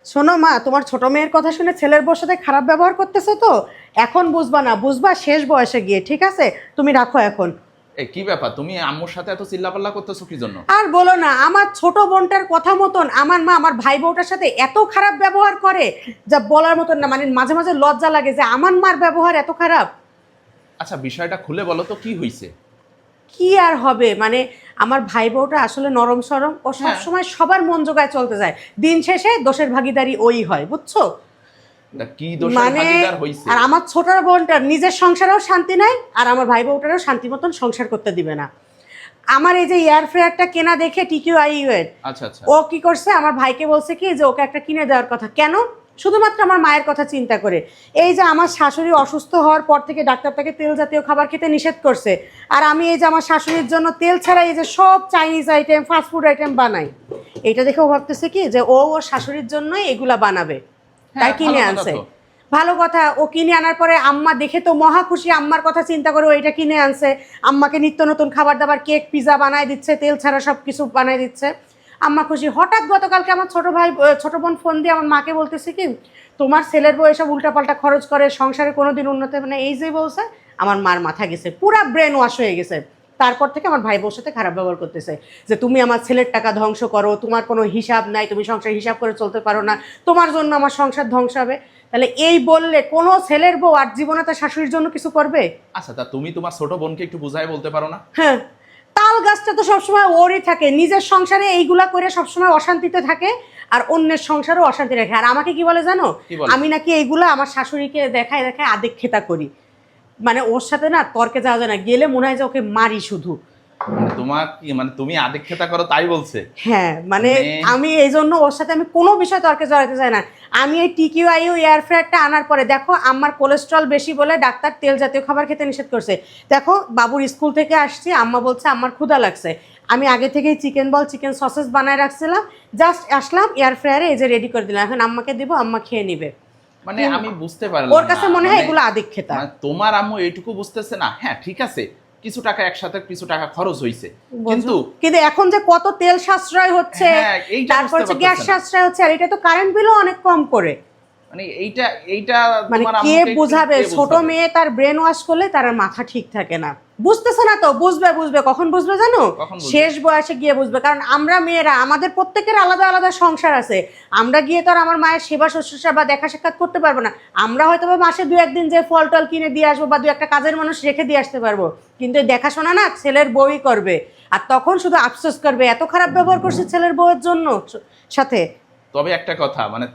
শোনো মা, তোমার ছোট মেয়ের কথা শুনে ছেলের বউর সাথে খারাপ ব্যবহার করতেছো তো এখন বুঝবা না, বুঝবা শেষ বয়সে গিয়ে। ঠিক আছে, তুমি রাখো এখন। কি ব্যাপার, তুমি আম্মুর সাথে এত চিল্লাপাল্লা করতেছো কি জন্য? আর বলো না, আমার ছোট বোনটার কথা মতন আমার মা আমার ভাই বউটার সাথে এত খারাপ ব্যবহার করে যা বলার মতন না। মানে মাঝে মাঝে লজ্জা লাগে যে আমার মার ব্যবহার এত খারাপ। আচ্ছা, বিষয়টা খুলে বলো তো, কি হয়েছে? কি আর হবে, মানে আমার ভাই বউটা আসলে নরম সরম, ও সবসময় সবার মন জোগায় চলতে যায়, দিন শেষে দোষের ভাগিদারি ওই হয়, বুঝছো? কি দোষের মানে ভাগীদার হইছে? আর আমার ছোট বোনটার নিজের সংসারেও শান্তি নাই, আর আমার ভাই বউটারও শান্তি মতন সংসার করতে দিবে না। আমার এই যে এয়ার ফ্রায়ারটা কেনা দেখে টিকিউআইইউ-এর আচ্ছা আচ্ছা, ও কি করছে, আমার ভাইকে বলছে কি যে ওকে একটা কিনে দেওয়ার কথা। কেন? শুধুমাত্র আমার মায়ের কথা চিন্তা করে। এই যে আমার শাশুড়ি অসুস্থ হওয়ার পর থেকে ডাক্তার তাকে তেল জাতীয় খাবার খেতে নিষেধ করছে, আর আমি এই যে আমার শাশুড়ির জন্য তেল ছাড়া এই যে সব চাইনিজ আইটেম ফাস্টফুড আইটেম বানাই, এইটা দেখে ও ভাবতেছে কি যে ও ওর শাশুড়ির জন্যই এগুলা বানাবে, তাই কিনে আনছে। ভালো কথা, ও কিনে আনার পরে আম্মা দেখে তো মহা খুশি, আম্মার কথা চিন্তা করে ও এটা কিনে আনছে। আম্মাকে নিত্য নতুন খাবার দাবার, কেক পিজা বানায় দিচ্ছে, তেল ছাড়া সব কিছু বানায় দিচ্ছে। আম্মা খুশি। হঠাৎ গতকালকে আমার ছোট বোন ফোন দিয়ে আমার মাকে বলতেছে কি, তোমার ছেলের বউ এসব উল্টাপাল্টা খরচ করে, সংসারে কোনোদিন উন্নতি মানে এই যে বলছে। আমার মার মাথা গেছে, পুরা ব্রেন ওয়াশ হয়ে গেছে। তারপর থেকে আমার ভাই বউর সাথে খারাপ ব্যবহার করতেছে যে তুমি আমার ছেলের টাকা ধ্বংস করো, তোমার কোনো হিসাব নাই, তুমি সংসার হিসাব করে চলতে পারো না, তোমার জন্য আমার সংসার ধ্বংস হবে। তাহলে এই বললে কোনো ছেলের বউ আর জীবনে তার শাশুড়ির জন্য কিছু করবে? আচ্ছা, তা তুমি তোমার ছোট বোনকে একটু বুঝাই বলতে পারো না? হ্যাঁ, তাল গাছটা তো সবসময় ওরই থাকে, নিজের সংসারে এইগুলা করে সবসময় অশান্তিতে থাকে, আর অন্যের সংসারও অশান্তি রাখে। আর আমাকে কি বলে জানো, কি বলে? আমি নাকি এইগুলা আমার শাশুড়িকে দেখায় দেখায় আদিক্ষেতা করি। মানে ওর সাথে না তর্কে যাওয়া যায় না, গেলে মনে হয় যে ওকে মারি শুধু। মানে তুমি আদিক্ষেতা করো তাই বলছে? হ্যাঁ, মানে আমি এই জন্য ওর সাথে আমি কোনো বিষয় তর্কে জড়াতে চাই না। আমি এই টিকিউআইইউ এয়ার ফ্রায়ারটা আনার পরে দেখো আমার কোলেস্ট্রল বেশি বলে ডাক্তার তেল জাতীয় খাবার খেতে নিষেধ করছে। দেখো বাবুর স্কুল থেকে আসছি, আম্মা বলছে আমার ক্ষুধা লাগছে, আমি আগে থেকেই চিকেন বল চিকেন সসেস বানায় রাখছিলাম, জাস্ট আসলাম এয়ার ফ্রায়ারে এই যে রেডি করে দিলাম, এখন আম্মাকে দিব, আম্মা খেয়ে নিবে। মানে আমি বুঝতে পারলাম ওর কাছে না, মনে হয় মানে এগুলো আদিক্ষেতা। তোমার আম্মু এইটুকু বুঝতেছে না? হ্যাঁ ঠিক আছে, কিছু টাকা একসাথে কিছু টাকা খরচ হইছে, কিন্তু কিন্তু এখন যে কত তেল সাশ্রয় হচ্ছে, হ্যাঁ, এইটা তারপর বুঝতে গ্যাস পারতেছে না। সাশ্রয় হচ্ছে, আর এটা তো কারেন্ট বিলও অনেক কম করে। মানে এইটা এইটা মানে তোমার কে আম্মুকে বুঝাবে? কে ছোট বুঝাবে? মেয়ে তার ব্রেন ওয়াশ করলে তার আর মাথা ঠিক থাকে না। বুঝতেছে না তো, বুঝবে বুঝবে কখন বুঝবে জানো? কখন বুঝবে? শেষ বয়সে গিয়ে বুঝবে। কারণ আমরা মেয়েরা, আমাদের প্রত্যেকের আলাদা আলাদা সংসার আছে, আমরা গিয়ে তো আর আমার মায়ের সেবা শুশ্রূষা বা দেখা সাক্ষাৎ করতে পারবো না। আমরা হয়তো বা মাসে দু একদিন যে ফল টল কিনে দিয়ে আসবো বা দু একটা কাজের মানুষ রেখে দিয়ে আসতে পারবো, কিন্তু এই দেখাশোনা না ছেলের বউই করবে। আর তখন শুধু আফসোস করবে এত খারাপ ব্যবহার করছে ছেলের বউয়ের জন্য সাথে। তবে একটা কথা, মানে